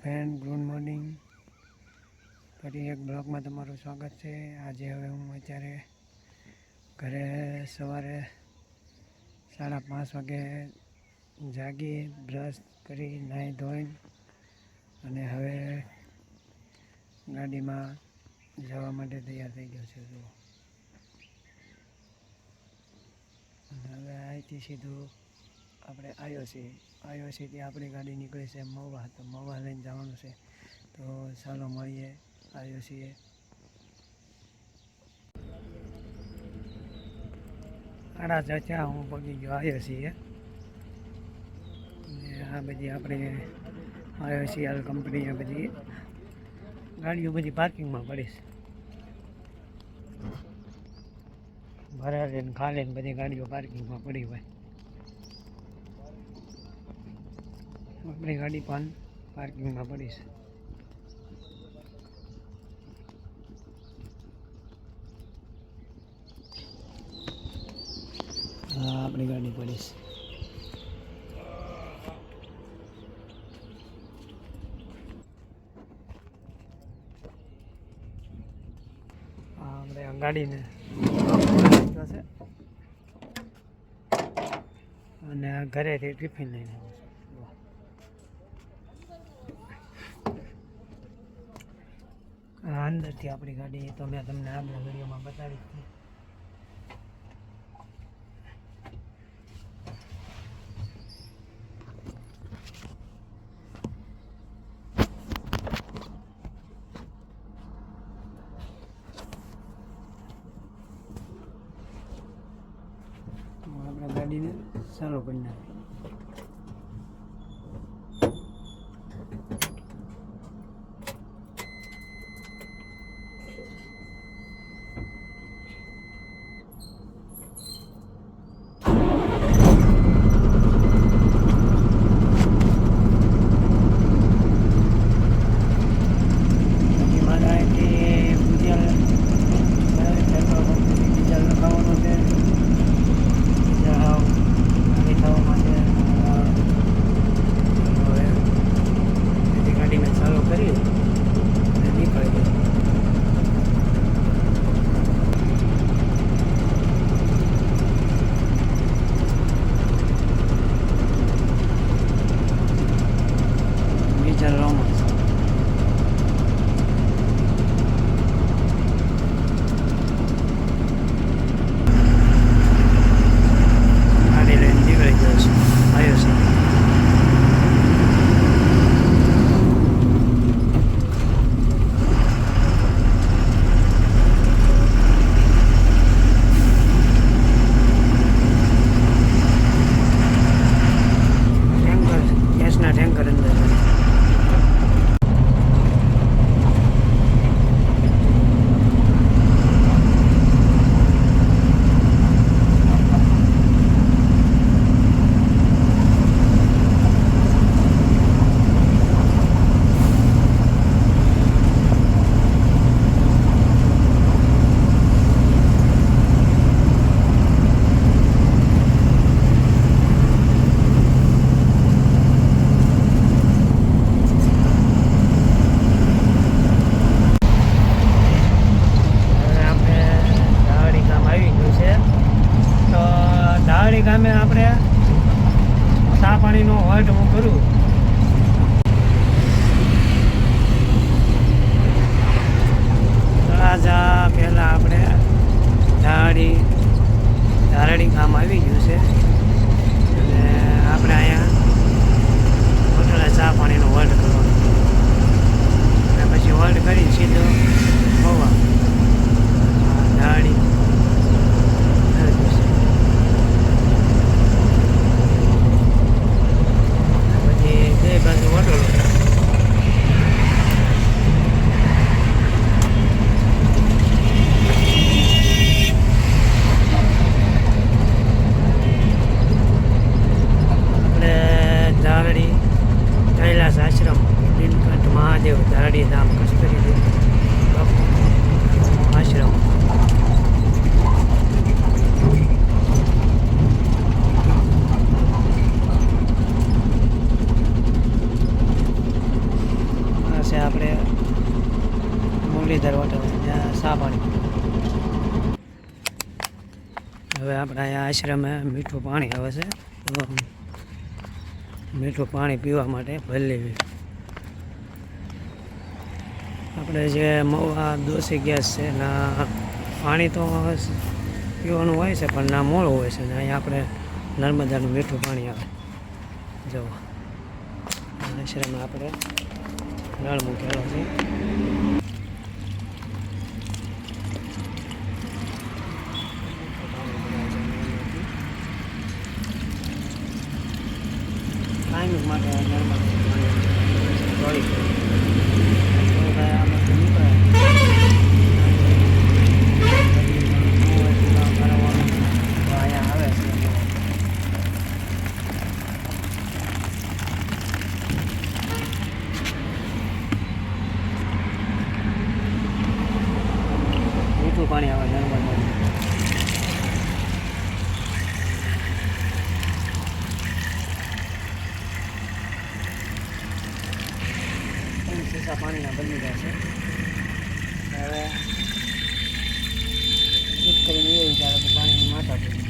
Friend, good morning. ફરી એક બ્લોગમાં તમારું સ્વાગત છે. આજે હવે હું અત્યારે ઘરે સવારે 5:30 વાગે જાગી, બ્રશ કરી, નાહી ધોઈને અને હવે ગાડીમાં જવા માટે તૈયાર થઈ ગયો છે. અને હવે અહીંથી સીધું આપણે આઈઓસીથી આપણી ગાડી નીકળી છે મહુવા. તો મહુવા લઈને જવાનું છે. તો ચાલો મળીએ આઈઓસીએ. હું પગી ગયો આઈઓસીએ. અને આ બધી આપણે આઈઓસીએલ કંપની બધી ગાડીઓ બધી પાર્કિંગમાં પડી છે. ભરાલે ને ખાલે ને બધી ગાડીઓ પાર્કિંગમાં પડી હોય. આપણી ગાડી પણ પાર્કિંગમાં પડી છે. હા, આપણી ગાડી પડી છે. આપણે આ ગાડીને છે અને ઘરેથી ટિફિન લઈને આવ્યો છું. અંદરથી આપણી ગાડી તો મેં તમને આગળ વિડીયોમાં બતાવી હતી. આપણે ગાડીને ચાલુ કરી નાખી. ગેસના ટેન્કર અંદર છે આપણે મુરલીધર હોટલ, ત્યાં ચા પાણી. હવે આપણે અહીંયા આશ્રમે મીઠું પાણી આવે છે, તો મીઠું પાણી પીવા માટે ભરી લેવી. આપણે જે મહુવા દોશી ગેસ છે ના પાણી તો પીવાનું હોય છે, પણ ના મોળું હોય છે. ને અહીંયા આપણે નર્મદાનું મીઠું પાણી આવે. જો આશ્રમમાં આપણે નળ મૂકેલો છે. ટાઈમિંગ માટે નર્મદા પાણી પાણી આવે નર્મદા. સીસા પાણીના બની ગયા છે. હવે ચૂપ કરીને એ વિચારે તો પાણીની માથા પડી.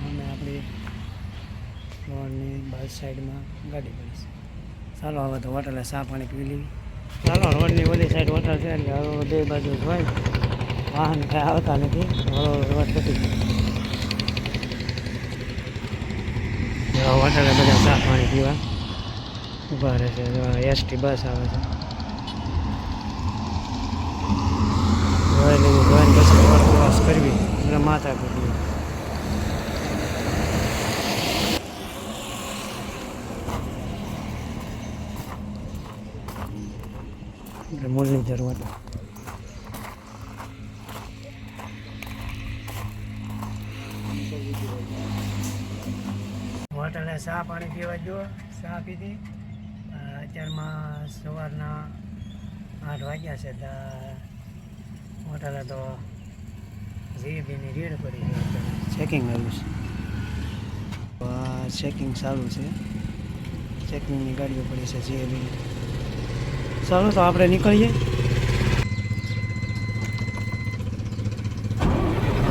અમે આપણી રોડની બાજુ સાઈડમાં ગાડી પડી છે. ચાલો હવે તો હોટલે ચા પાણી પી લેવી. ચાલો, રોડની ઓલી સાઈડ હોટલ છે એટલે હવે બે બાજુ જ હોય, વાહન કાંઈ આવતા નથી. રોડ પતી ગયો. હોટલે બધા ચા પાણી પીવા ઊભા રહે છે. એસટી બસ આવે છે. જોઈને પછી ક્રોસ કરવી એટલે માથા કૂટવી. એટલે મુરલીધર હોટલ. હોટલે ચા પાણી પીવા જો ચા પીધી. અત્યારમાં સવારના 8 વાગ્યા છે. હોટલે તો જીબીની રેડ પડી છે. ચેકિંગ આવ્યું છે. ચેકિંગ ચાલુ છે. ચેકિંગની ગાડીઓ પડી છે જીબીની. ચાલો તો આપણે નીકળીએ.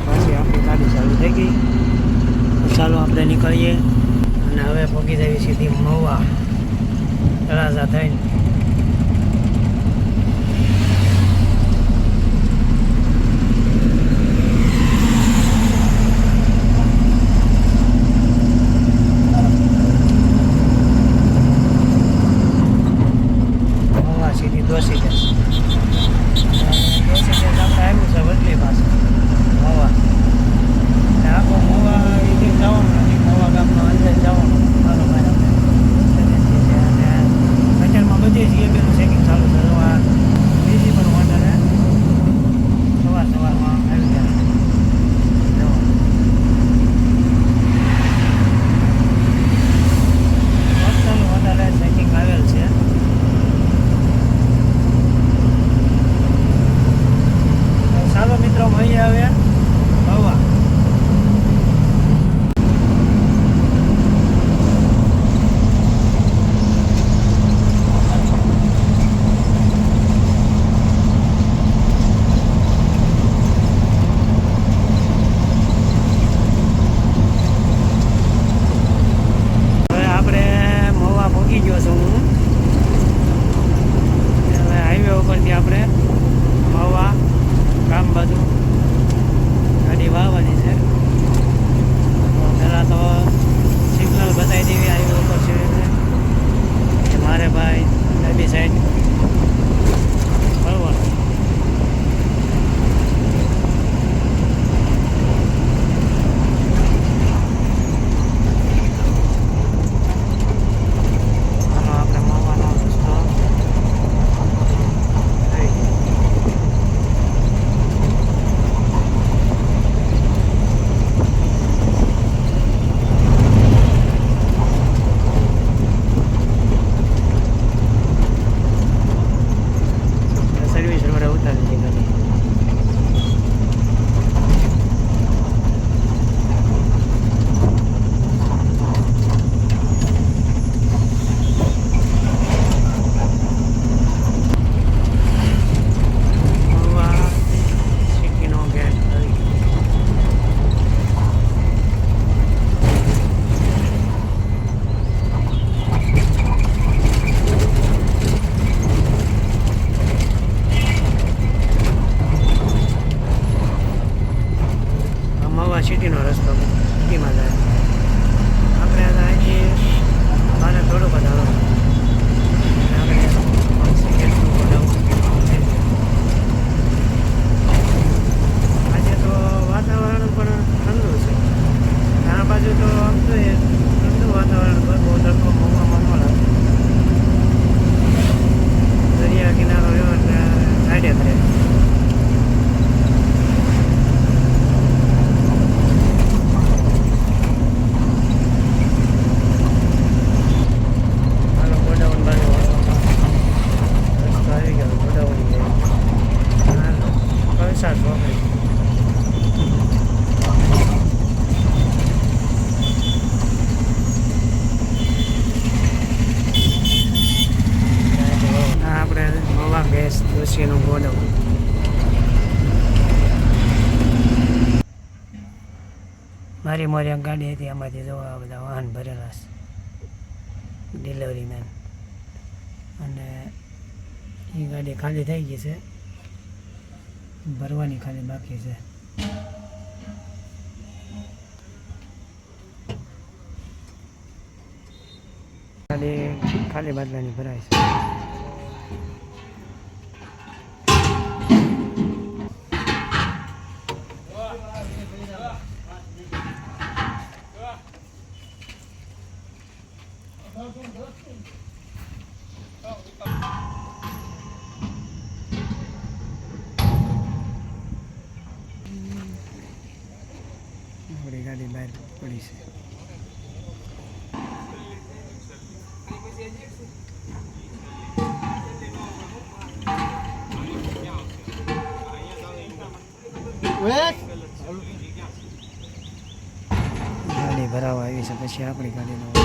પાછી આપણી ગાડી ચાલુ થઈ ગઈ. ચાલો આપણે નીકળીએ અને હવે પહોંચી જઈએ સીધી મહુવા તળાજા થઈને. દોશી ગેસ આપણે આવ્યું છે વડલી પાસે મહુવા. આખો મહુવા એથી જવાનું નથી, મહુવા ગામનો અંદર જવાનું. મારો ભાઈ અને અત્યારમાં બધી જીએબીનું ચેકિંગ ચાલુ છે. બીજી પણ હોટલે સવારમાં આવી ગયા. હોટલે ચેકિંગ આવેલ છે. ચાલો મિત્રો, મળીએ હવે મહુવા. હવે આપણે મહુવા પહોંચી ગયો છું હું. હવે હાઈવે ઉપરથી આપણે મહુવા ગામ બાજુ ગાડી વાવવાની છે. પહેલાં તો સિગ્નલ બતાવી દેવી હાઈવે ઉપર છે મારે ભાઈ ડાબી સાઈડ બરાબર. આપણે મહુવાનો રસ્તો સિટીમાં સિટીનો રસ્તો સિટીમાં જાય. આપણે અહીંથી બહાર થોડુંક જ હાલવાનું. આપણે સિગરેટનું બનાવવું છે. આજે તો વાતાવરણ પણ ઠંડુ છે. આ બાજુ તો આમ તો એ ઠંડુ વાતાવરણ બહુ તડકો મોવામાં મળે. દરિયા કિનારો રહ્યો એટલે સાઈડે જ રહે. હાલો ગોડાઉન બાજુ રસ્તો આવી ગયો. ગોડાઉન કલસાડ ચોકડી. આપણે નવા ગેસ દોશીનું ગોડાઉન. મારી મોરી એક ગાડી હતી, એમાંથી જોવા બધા વાહન ભરેલા છે, ડિલિવરી મેન. અને એ ગાડી ખાલી થઈ ગઈ છે, ભરવાની ખાલી બાકી છે. ગાડી ખાલી બાદલાની ભરાય છે. આપણી ગાડી બહાર પડી છે. ગાડી ભરાવા આવી છે, પછી આપણી ગાડીનો